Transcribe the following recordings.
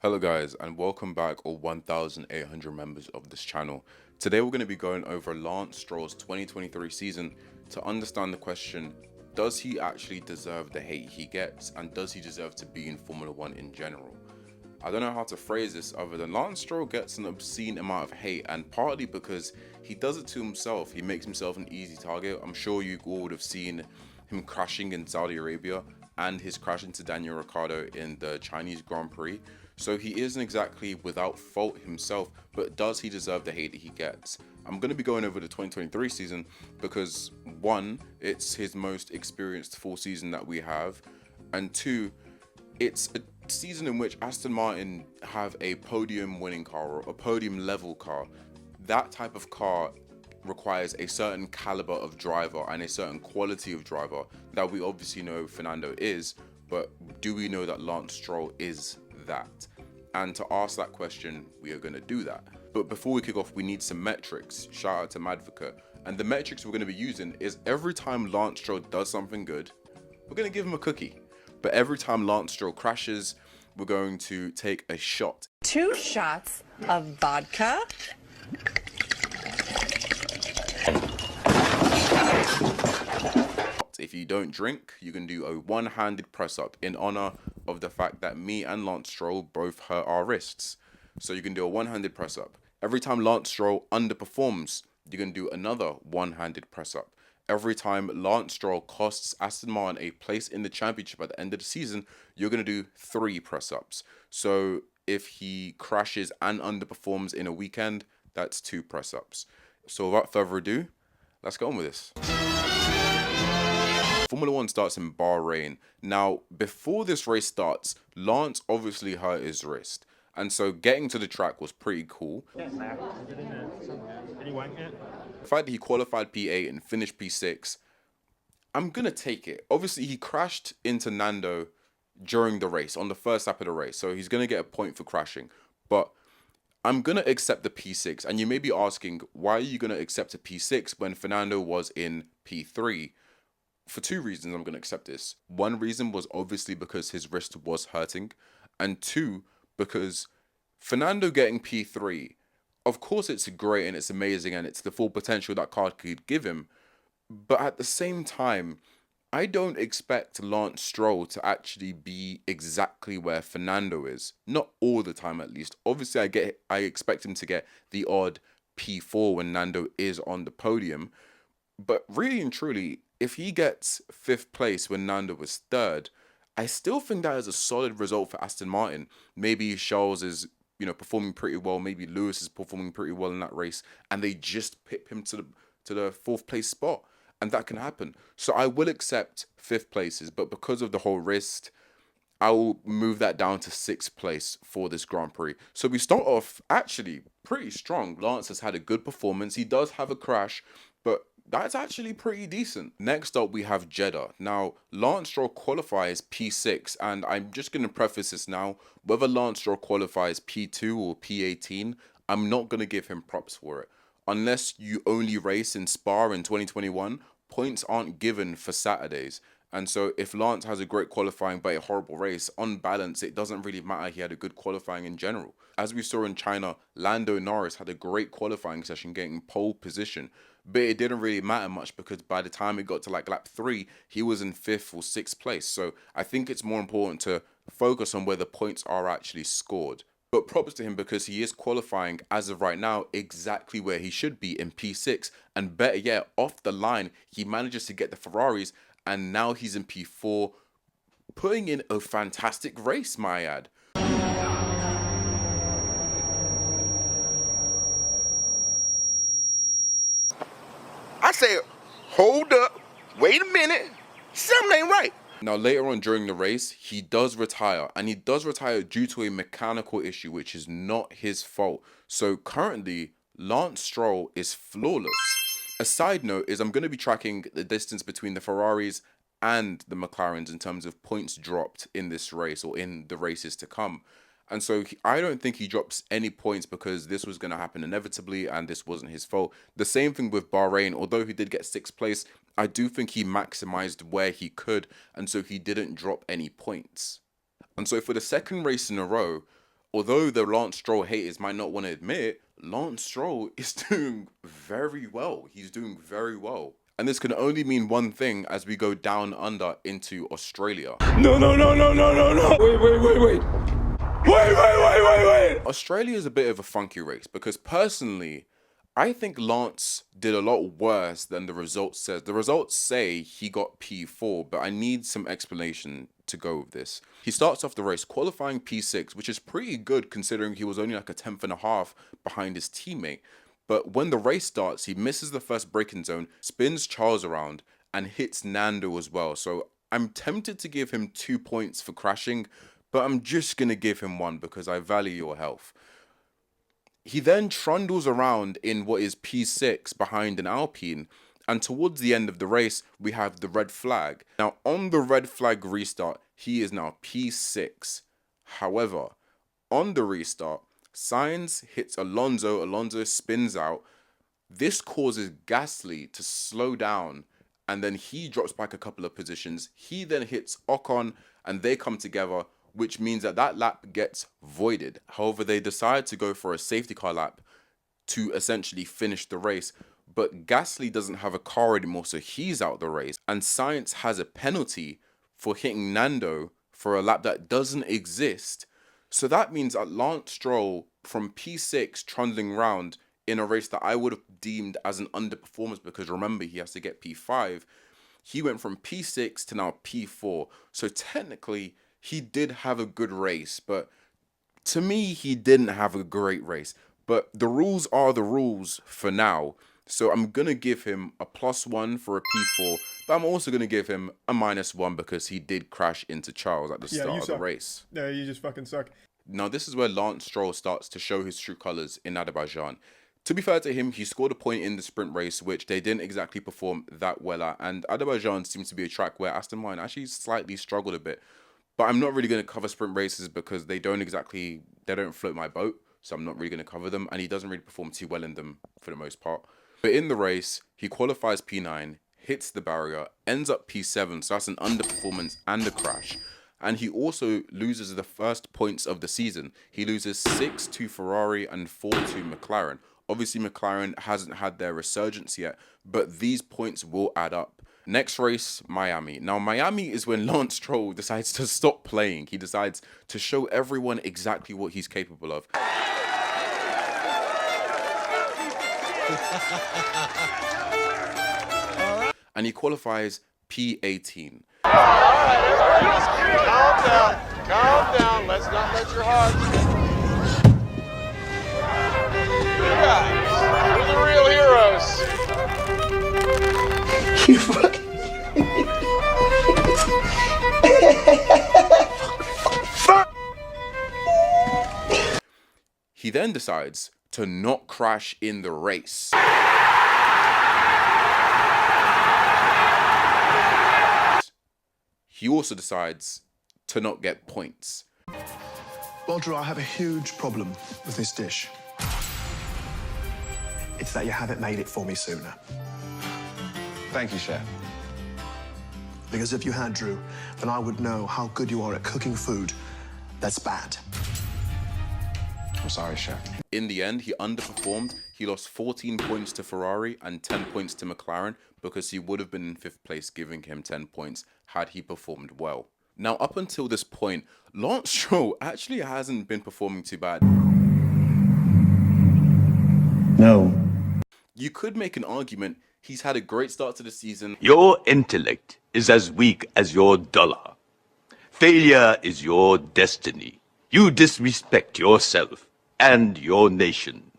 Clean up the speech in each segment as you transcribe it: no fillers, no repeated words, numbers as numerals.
Hello guys and welcome back all 1,800 members of this channel. Today we're going to be going over Lance Stroll's 2023 season to understand the question, does he actually deserve the hate he gets and does he deserve to be in Formula 1 in general? I don't know how to phrase this other than Lance Stroll gets an obscene amount of hate, and partly because he does it to himself. He makes himself an easy target. I'm sure you all would have seen him crashing in Saudi Arabia and his crash into Daniel Ricciardo in the Chinese Grand Prix. So he isn't exactly without fault himself, but does he deserve the hate that he gets? I'm going to be going over the 2023 season because one, it's his most experienced full season that we have, and two, it's a season in which Aston Martin have a podium winning car or a podium level car. That type of car requires a certain caliber of driver and a certain quality of driver that we obviously know Fernando is, but do we know that Lance Stroll is that? And to ask that question, we are going to do that. But before we kick off, we need some metrics. Shout out to Madvocate. And the metrics we're going to be using is every time Lance Stroll does something good, we're going to give him a cookie. But every time Lance Stroll crashes, we're going to take a shot. 2 shots of vodka. If you don't drink, you can do a one-handed press-up in honor of the fact that me and Lance Stroll both hurt our wrists. So you can do a one-handed press-up. Every time Lance Stroll underperforms, you can do another one-handed press-up. Every time Lance Stroll costs Aston Martin a place in the championship at the end of the season, you're going to do 3 press-ups. So if he crashes and underperforms in a weekend, that's 2 press-ups. So without further ado, let's go on with this. Formula 1 starts in Bahrain. Now, before this race starts, Lance obviously hurt his wrist. And so getting to the track was pretty cool. The fact that he qualified P8 and finished P6, I'm going to take it. Obviously, he crashed into Nando during the race, on the first lap of the race. So he's going to get a point for crashing. But I'm going to accept the P6. And you may be asking, why are you going to accept a P6 when Fernando was in P3? For 2 reasons I'm going to accept this. One reason was obviously because his wrist was hurting. And 2, because Fernando getting P3, of course it's great and it's amazing and it's the full potential that car could give him. But at the same time, I don't expect Lance Stroll to actually be exactly where Fernando is. Not all the time, at least. Obviously, I expect him to get the odd P4 when Nando is on the podium. But really and truly, if he gets 5th place when Nando was 3rd, I still think that is a solid result for Aston Martin. Maybe Charles is, performing pretty well. Maybe Lewis is performing pretty well in that race, and they just pip him to the 4th place spot, and that can happen. So I will accept 5th places, but because of the whole wrist, I will move that down to 6th place for this Grand Prix. So we start off actually pretty strong. Lance has had a good performance. He does have a crash, but that's actually pretty decent. Next up, we have Jeddah. Now, Lance Stroll qualifies P6, and I'm just going to preface this now. Whether Lance Stroll qualifies P2 or P18, I'm not going to give him props for it. Unless you only race in Spa in 2021, points aren't given for Saturdays. And so if Lance has a great qualifying but a horrible race, on balance, it doesn't really matter. He had a good qualifying in general. As we saw in China, Lando Norris had a great qualifying session getting pole position. But it didn't really matter much because by the time it got to like lap 3, he was in 5th or 6th place. So I think it's more important to focus on where the points are actually scored. But props to him because he is qualifying as of right now exactly where he should be in P6. And better yet, off the line, he manages to get the Ferraris and now he's in P4, putting in a fantastic race, my ad. I said, hold up, wait a minute, something ain't right. Now, later on during the race, he does retire, and he does retire due to a mechanical issue, which is not his fault. So currently, Lance Stroll is flawless. A side note is I'm going to be tracking the distance between the Ferraris and the McLarens in terms of points dropped in this race or in the races to come. And so I don't think he drops any points because this was going to happen inevitably and this wasn't his fault. The same thing with Bahrain. Although he did get 6th place, I do think he maximized where he could. And so he didn't drop any points. And so for the second race in a row, although the Lance Stroll haters might not want to admit it, Lance Stroll is doing very well. He's doing very well. And this can only mean one thing as we go down under into Australia. No, no, no, no, no, no, no. Wait. Wait. Australia is a bit of a funky race because personally, I think Lance did a lot worse than the results says. The results say he got P4, but I need some explanation to go with this. He starts off the race qualifying P6, which is pretty good considering he was only like a tenth and a half behind his teammate. But when the race starts, he misses the first braking zone, spins Charles around, and hits Nando as well. So I'm tempted to give him 2 points for crashing, but I'm just going to give him 1 because I value your health. He then trundles around in what is P6 behind an Alpine, and towards the end of the race, we have the red flag. Now, on the red flag restart, he is now P6. However, on the restart, Sainz hits Alonso. Alonso spins out. This causes Gasly to slow down, and then he drops back a couple of positions. He then hits Ocon, and they come together, which means that that lap gets voided. However, they decide to go for a safety car lap to essentially finish the race. But Gasly doesn't have a car anymore, so he's out the race. And Sainz has a penalty for hitting Nando for a lap that doesn't exist. So that means that Lance Stroll from P6 trundling round in a race that I would have deemed as an underperformance, because remember, he has to get P5. He went from P6 to now P4. So technically, he did have a good race, but to me, he didn't have a great race. But the rules are the rules for now. So I'm going to give him a +1 for a P4, but I'm also going to give him a -1 because he did crash into Charles at the start of the race. No, you just fucking suck. Now, this is where Lance Stroll starts to show his true colours in Azerbaijan. To be fair to him, he scored a point in the sprint race, which they didn't exactly perform that well at. And Azerbaijan seems to be a track where Aston Martin actually slightly struggled a bit. But I'm not really going to cover sprint races because they don't float my boat. So I'm not really going to cover them. And he doesn't really perform too well in them for the most part. But in the race, he qualifies P9, hits the barrier, ends up P7. So that's an underperformance and a crash. And he also loses the first points of the season. He loses 6 to Ferrari and 4 to McLaren. Obviously, McLaren hasn't had their resurgence yet, but these points will add up. Next race, Miami. Now, Miami is when Lance Stroll decides to stop playing. He decides to show everyone exactly what he's capable of. And he qualifies P18. All right, everybody, calm down. Let's not let your heart. You guys, you're the real heroes. You fucking. He then decides to not crash in the race. He also decides to not get points. Roger, I have a huge problem with this dish. It's that you haven't made it for me sooner. Thank you, Chef. Because if you had, Drew, then I would know how good you are at cooking food that's bad. I'm sorry, Chef. In the end, he underperformed. He lost 14 points to Ferrari and 10 points to McLaren because he would have been in 5th place, giving him 10 points had he performed well. Now, up until this point, Lance Stroll actually hasn't been performing too bad. No. You could make an argument he's had a great start to the season. Your intellect is as weak as your dollar. Failure is your destiny. You disrespect yourself and your nation.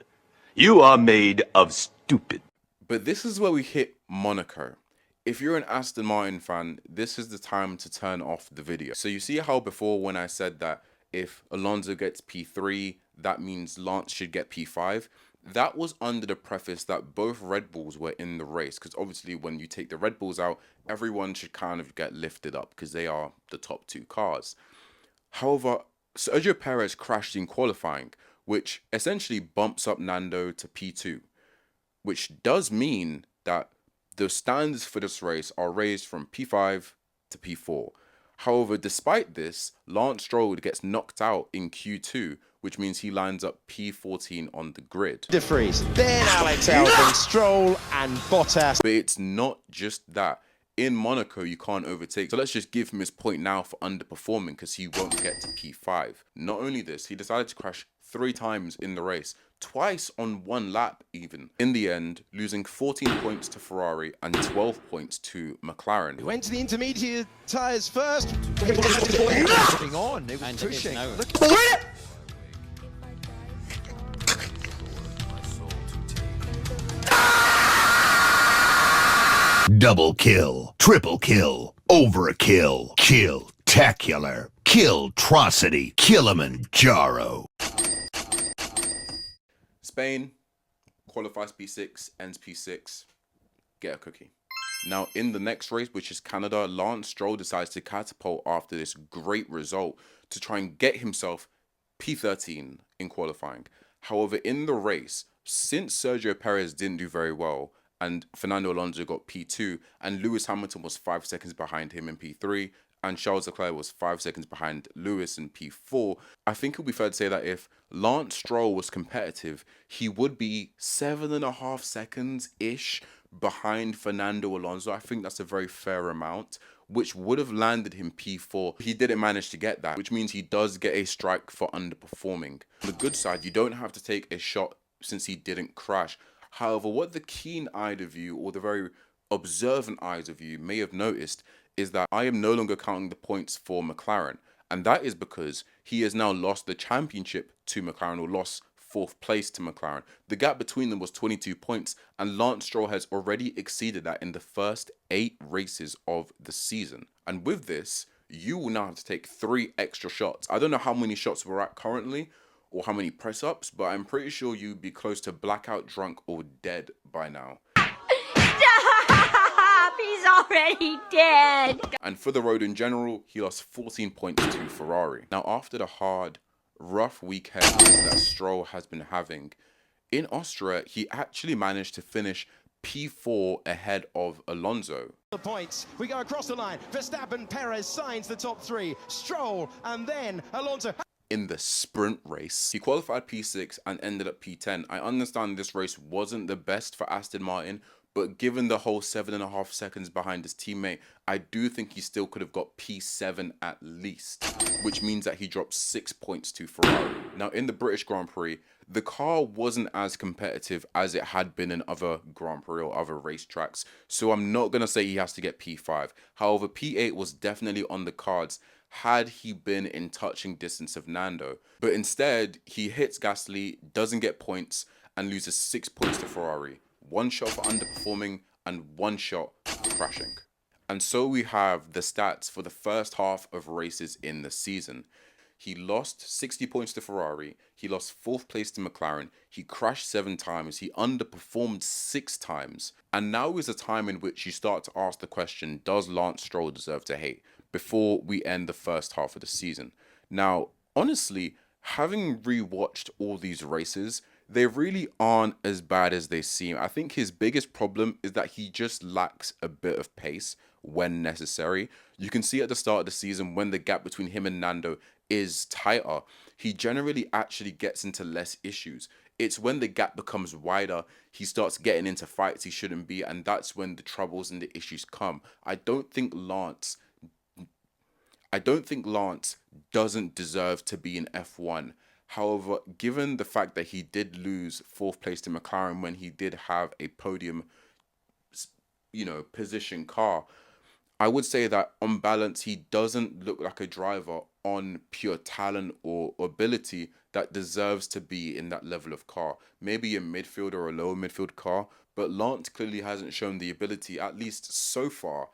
You are made of stupid. But this is where we hit Monaco. If you're an Aston Martin fan, this is the time to turn off the video. So you see how before when I said that if Alonso gets P3, that means Lance should get P5? That was under the preface that both Red Bulls were in the race, because obviously when you take the Red Bulls out, everyone should kind of get lifted up because they are the top 2 cars. However, Sergio Perez crashed in qualifying, which essentially bumps up Nando to P2, which does mean that the standards for this race are raised from P5 to P4. However, despite this, Lance Stroll gets knocked out in Q2, which means he lines up P14 on the grid. De Vries, then Alex Albon, Stroll and Bottas. But it's not just that. In Monaco, you can't overtake. So let's just give him his point now for underperforming because he won't get to P5. Not only this, he decided to crash 3 times in the race, twice on 1 lap even. In the end, losing 14 points to Ferrari and 12 points to McLaren. He went to the intermediate tyres first. Putting on, it was pushing. Double kill, triple kill, overkill, kill-tacular, kill-trocity, Kilimanjaro. Spain qualifies P6, ends P6, get a cookie. Now in the next race, which is Canada, Lance Stroll decides to catapult after this great result to try and get himself P13 in qualifying. However, in the race, since Sergio Perez didn't do very well, and Fernando Alonso got P2, and Lewis Hamilton was 5 seconds behind him in P3, and Charles Leclerc was 5 seconds behind Lewis in P4, I think it would be fair to say that if Lance Stroll was competitive, he would be 7.5 seconds-ish behind Fernando Alonso. I think that's a very fair amount, which would have landed him P4. He didn't manage to get that, which means he does get a strike for underperforming. On the good side, you don't have to take a shot since he didn't crash. However, what the keen-eyed of you, or the very observant eyes of you, may have noticed is that I am no longer counting the points for McLaren. And that is because he has now lost the championship to McLaren, or lost 4th place to McLaren. The gap between them was 22 points, and Lance Stroll has already exceeded that in the first 8 races of the season. And with this, you will now have to take 3 extra shots. I don't know how many shots we're at currently, or how many press-ups, but I'm pretty sure you'd be close to blackout drunk or dead by now. Stop! He's already dead! And for the road in general, he lost 14 points to Ferrari. Now, after the hard, rough weekend that Stroll has been having, in Austria, he actually managed to finish P4 ahead of Alonso. The points, we go across the line. Verstappen, Perez signs the top 3. Stroll, and then Alonso. In the sprint race, he qualified P6 and ended up P10. I understand this race wasn't the best for Aston Martin, but given the whole 7.5 seconds behind his teammate, I do think he still could have got P7 at least, which means that he dropped 6 points to Ferrari. Now in the British Grand Prix, the car wasn't as competitive as it had been in other Grand Prix or other racetracks, so I'm not going to say he has to get P5. However, P8 was definitely on the cards had he been in touching distance of Nando. But instead, he hits Gasly, doesn't get points, and loses 6 points to Ferrari. 1 shot for underperforming and 1 shot for crashing. And so we have the stats for the first half of races in the season. He lost 60 points to Ferrari, he lost 4th place to McLaren, he crashed 7 times, he underperformed 6 times. And now is a time in which you start to ask the question, does Lance Stroll deserve to hate? Before we end the first half of the season. Now, honestly, having rewatched all these races, they really aren't as bad as they seem. I think his biggest problem is that he just lacks a bit of pace when necessary. You can see at the start of the season when the gap between him and Nando is tighter, he generally actually gets into less issues. It's when the gap becomes wider, he starts getting into fights he shouldn't be, and that's when the troubles and the issues come. I don't think Lance doesn't deserve to be in F1. However, given the fact that he did lose 4th place to McLaren when he did have a podium, position car, I would say that on balance, he doesn't look like a driver on pure talent or ability that deserves to be in that level of car. Maybe a midfield or a lower midfield car, but Lance clearly hasn't shown the ability, at least so far,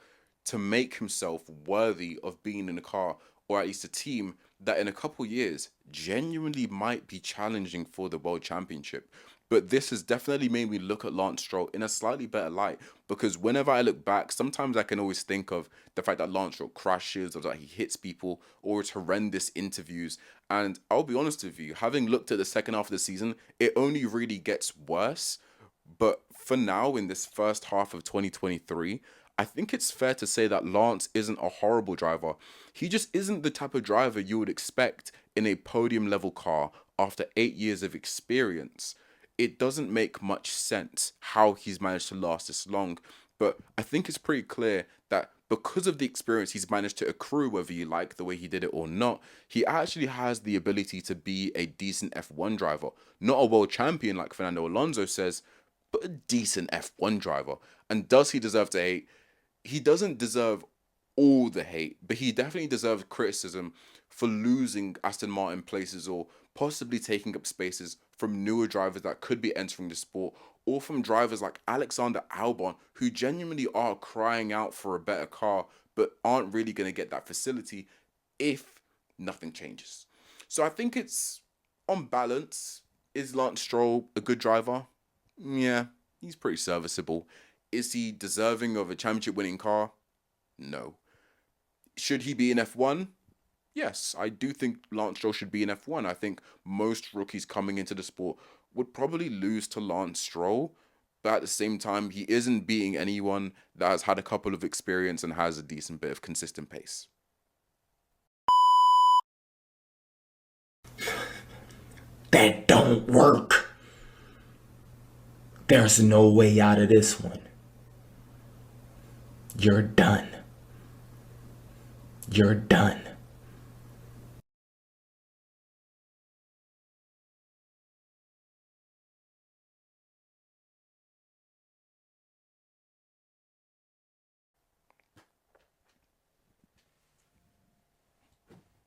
to make himself worthy of being in a car, or at least a team that in a couple years genuinely might be challenging for the World Championship. But this has definitely made me look at Lance Stroll in a slightly better light, because whenever I look back, sometimes I can always think of the fact that Lance Stroll crashes, or that he hits people, or it's horrendous interviews. And I'll be honest with you, having looked at the second half of the season, it only really gets worse. But for now, in this first half of 2023, I think it's fair to say that Lance isn't a horrible driver. He just isn't the type of driver you would expect in a podium level car after 8 years of experience. It doesn't make much sense how he's managed to last this long, but I think it's pretty clear that because of the experience he's managed to accrue, whether you like the way he did it or not, he actually has the ability to be a decent F1 driver. Not a world champion like Fernando Alonso says, but a decent F1 driver. And does he deserve to hate? He doesn't deserve all the hate, but he definitely deserves criticism for losing Aston Martin places or possibly taking up spaces from newer drivers that could be entering the sport, or from drivers like Alexander Albon, who genuinely are crying out for a better car, but aren't really going to get that facility if nothing changes. So I think it's, on balance, is Lance Stroll a good driver? Yeah, he's pretty serviceable. Is he deserving of a championship winning car? No. Should he be in F1? Yes, I do think Lance Stroll should be in F1. I think most rookies coming into the sport would probably lose to Lance Stroll, but at the same time, he isn't beating anyone that has had a couple of experience and has a decent bit of consistent pace. That don't work. There's no way out of this one. You're done. You're done.